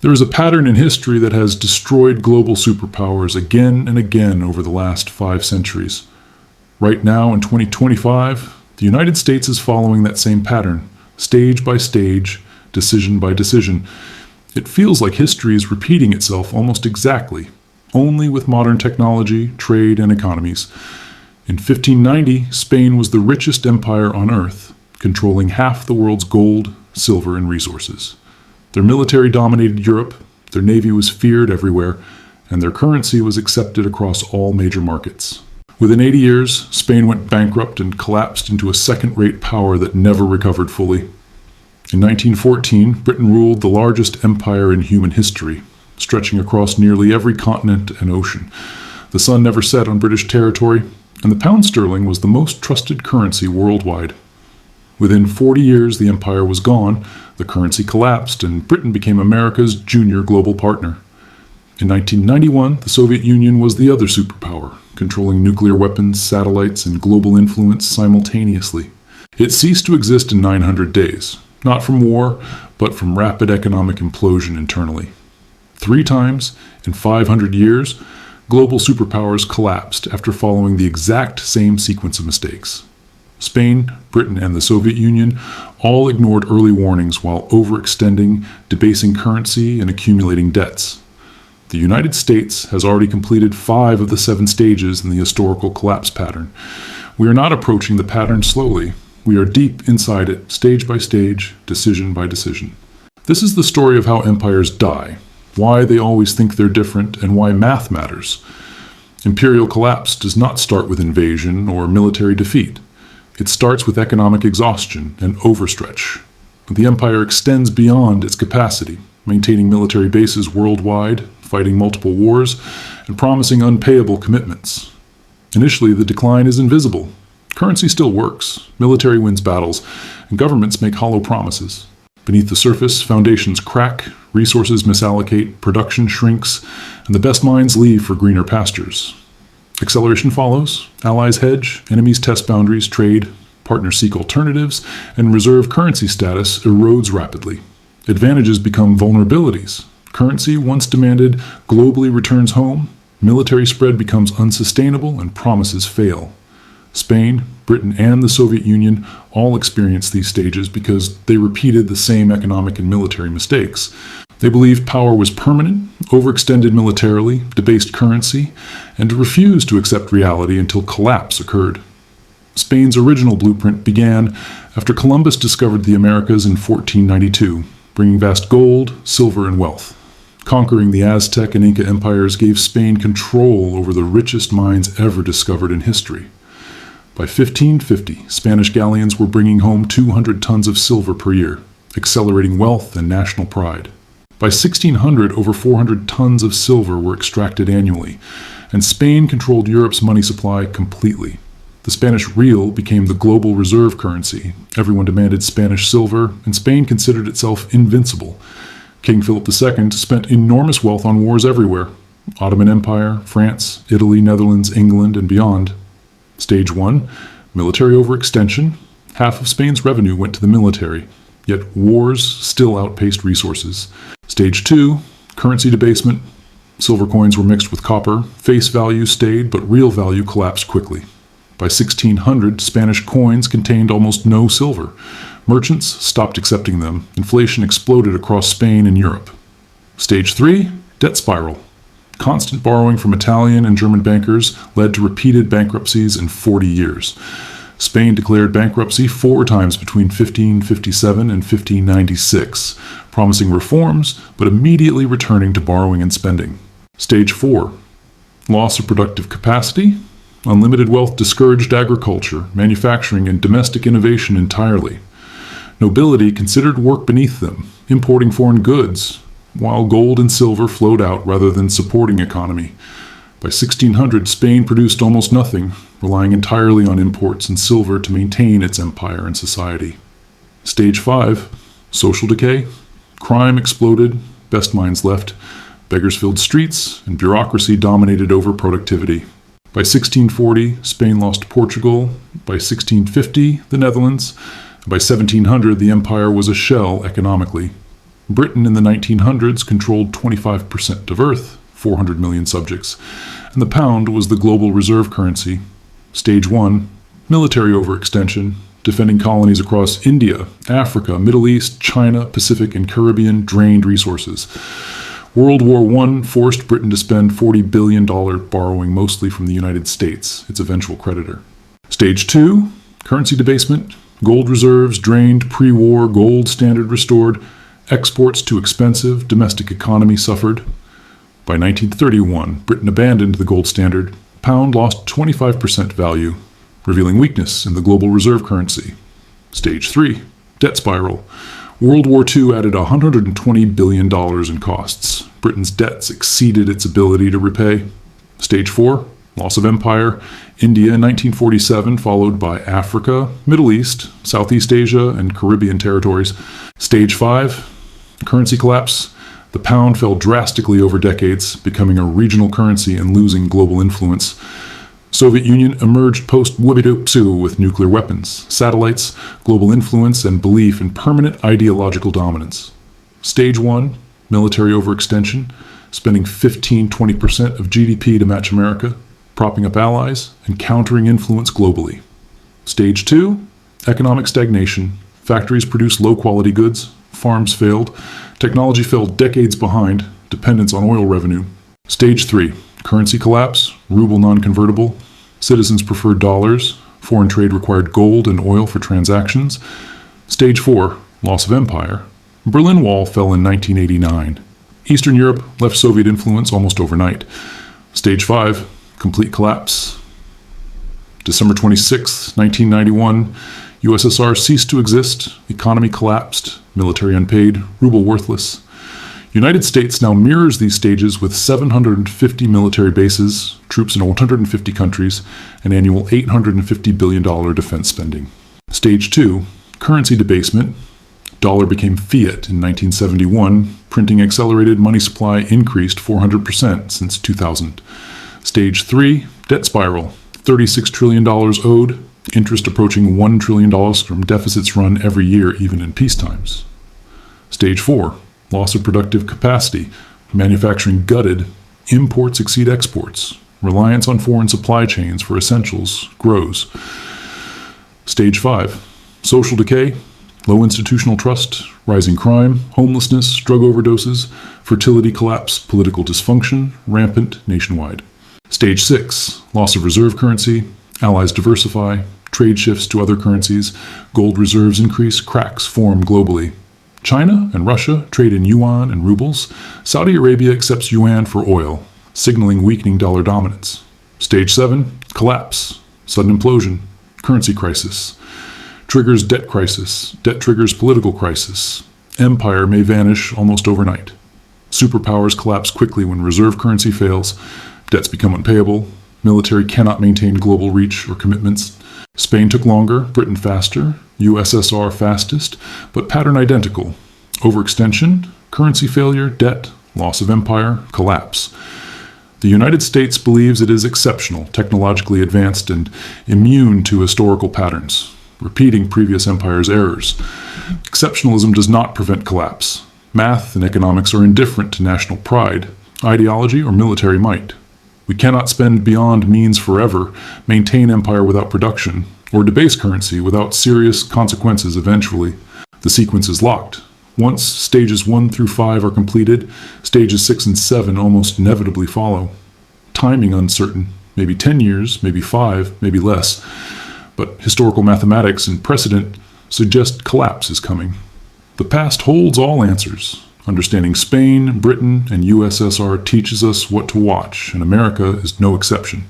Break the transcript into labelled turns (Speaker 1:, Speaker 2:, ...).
Speaker 1: There is a pattern in history that has destroyed global superpowers again and again over the last 5 centuries. Right now, in 2025, the United States is following that same pattern, stage by stage, decision by decision. It feels like history is repeating itself almost exactly, only with modern technology, trade, and economies. In 1590, Spain was the richest empire on Earth, controlling half the world's gold, silver, and resources. Their military dominated Europe, their navy was feared everywhere, and their currency was accepted across all major markets. Within 80 years, Spain went bankrupt and collapsed into a second-rate power that never recovered fully. In 1914, Britain ruled the largest empire in human history, stretching across nearly every continent and ocean. The sun never set on British territory, and the pound sterling was the most trusted currency worldwide. Within 40 years, the empire was gone, the currency collapsed, and Britain became America's junior global partner. In 1991, the Soviet Union was the other superpower, controlling nuclear weapons, satellites, and global influence simultaneously. It ceased to exist in 900 days, not from war, but from rapid economic implosion internally. 3 times, in 500 years, global superpowers collapsed after following the exact same sequence of mistakes. Spain, Britain, and the Soviet Union all ignored early warnings while overextending, debasing currency, and accumulating debts. The United States has already completed 5 of the 7 stages in the historical collapse pattern. We are not approaching the pattern slowly. We are deep inside it, stage by stage, decision by decision. This is the story of how empires die, why they always think they're different, and why math matters. Imperial collapse does not start with invasion or military defeat. It starts with economic exhaustion and overstretch. The empire extends beyond its capacity, maintaining military bases worldwide, fighting multiple wars, and promising unpayable commitments. Initially, the decline is invisible. Currency still works, military wins battles, and governments make hollow promises. Beneath the surface, foundations crack, resources misallocate, production shrinks, and the best minds leave for greener pastures. Acceleration follows, allies hedge, enemies test boundaries, trade, partners seek alternatives, and reserve currency status erodes rapidly. Advantages become vulnerabilities. Currency, once demanded, globally returns home, military spread becomes unsustainable, and promises fail. Spain, Britain, and the Soviet Union all experienced these stages because they repeated the same economic and military mistakes. They believed power was permanent, overextended militarily, debased currency, and refused to accept reality until collapse occurred. Spain's original blueprint began after Columbus discovered the Americas in 1492, bringing vast gold, silver, and wealth. Conquering the Aztec and Inca empires gave Spain control over the richest mines ever discovered in history. By 1550, Spanish galleons were bringing home 200 tons of silver per year, accelerating wealth and national pride. By 1600, over 400 tons of silver were extracted annually, and Spain controlled Europe's money supply completely. The Spanish real became the global reserve currency. Everyone demanded Spanish silver, and Spain considered itself invincible. King Philip II spent enormous wealth on wars everywhere: Ottoman Empire, France, Italy, Netherlands, England, and beyond. Stage 1, military overextension. Half of Spain's revenue went to the military, yet wars still outpaced resources. Stage 2, currency debasement. Silver coins were mixed with copper. Face value stayed, but real value collapsed quickly. By 1600, Spanish coins contained almost no silver. Merchants stopped accepting them. Inflation exploded across Spain and Europe. Stage 3, debt spiral. Constant borrowing from Italian and German bankers led to repeated bankruptcies in 40 years. Spain declared bankruptcy 4 times between 1557 and 1596, promising reforms but immediately returning to borrowing and spending. Stage 4, loss of productive capacity. Unlimited wealth discouraged agriculture, manufacturing, and domestic innovation entirely. Nobility considered work beneath them, importing foreign goods, while gold and silver flowed out rather than supporting economy. By 1600, Spain produced almost nothing, relying entirely on imports and silver to maintain its empire and society. Stage 5, social decay. Crime exploded, best minds left, beggars filled streets, and bureaucracy dominated over productivity. By 1640, Spain lost Portugal. By 1650, the Netherlands. By 1700, the empire was a shell economically. Britain in the 1900s controlled 25% of Earth, 400 million subjects, and the pound was the global reserve currency. Stage 1, military overextension, defending colonies across India, Africa, Middle East, China, Pacific, and Caribbean drained resources. World War I forced Britain to spend $40 billion borrowing mostly from the United States, its eventual creditor. Stage 2, currency debasement, gold reserves drained pre-war, gold standard restored, exports too expensive, domestic economy suffered. By 1931, Britain abandoned the gold standard, pound lost 25% value, revealing weakness in the global reserve currency. Stage 3, debt spiral. World War II added $120 billion in costs. Britain's debts exceeded its ability to repay. Stage 4, loss of empire. India in 1947, followed by Africa, Middle East, Southeast Asia, and Caribbean territories. Stage 5, currency collapse. The pound fell drastically over decades, becoming a regional currency and losing global influence. Soviet Union emerged post-Wubidupsu with nuclear weapons, satellites, global influence, and belief in permanent ideological dominance. Stage 1, military overextension, spending 15-20% of GDP to match America, propping up allies, and countering influence globally. Stage 2, economic stagnation. Factories produce low-quality goods, farms failed, technology fell decades behind, dependence on oil revenue. Stage 3, currency collapse, ruble non-convertible, citizens preferred dollars, foreign trade required gold and oil for transactions. Stage 4, loss of empire. Berlin Wall fell in 1989. Eastern Europe left Soviet influence almost overnight. Stage 5, complete collapse. December 26, 1991, USSR ceased to exist, economy collapsed, military unpaid, ruble worthless. United States now mirrors these stages with 750 military bases, troops in 150 countries, and annual $850 billion defense spending. Stage 2, currency debasement. Dollar became fiat in 1971, printing accelerated, money supply increased 400% since 2000. Stage 3, debt spiral. $36 trillion owed, interest approaching $1 trillion from deficits run every year, even in peacetimes. Stage 4, loss of productive capacity, manufacturing gutted, imports exceed exports, reliance on foreign supply chains for essentials grows. Stage 5, social decay, low institutional trust, rising crime, homelessness, drug overdoses, fertility collapse, political dysfunction, rampant nationwide. Stage 6, loss of reserve currency, allies diversify, trade shifts to other currencies, gold reserves increase, cracks form globally. China and Russia trade in yuan and rubles. Saudi Arabia accepts yuan for oil, signaling weakening dollar dominance. Stage 7, collapse, sudden implosion, currency crisis. Triggers debt crisis, debt triggers political crisis. Empire may vanish almost overnight. Superpowers collapse quickly when reserve currency fails. Debts become unpayable. Military cannot maintain global reach or commitments. Spain took longer, Britain faster, USSR fastest, but pattern identical. Overextension, currency failure, debt, loss of empire, collapse. The United States believes it is exceptional, technologically advanced, and immune to historical patterns, repeating previous empires' errors. Exceptionalism does not prevent collapse. Math and economics are indifferent to national pride, ideology, or military might. We cannot spend beyond means forever, maintain empire without production, or debase currency without serious consequences eventually. The sequence is locked. Once stages 1 through 5 are completed, stages 6 and 7 almost inevitably follow. Timing uncertain, maybe 10 years, maybe 5, maybe less. But historical mathematics and precedent suggest collapse is coming. The past holds all answers. Understanding Spain, Britain, and USSR teaches us what to watch, and America is no exception.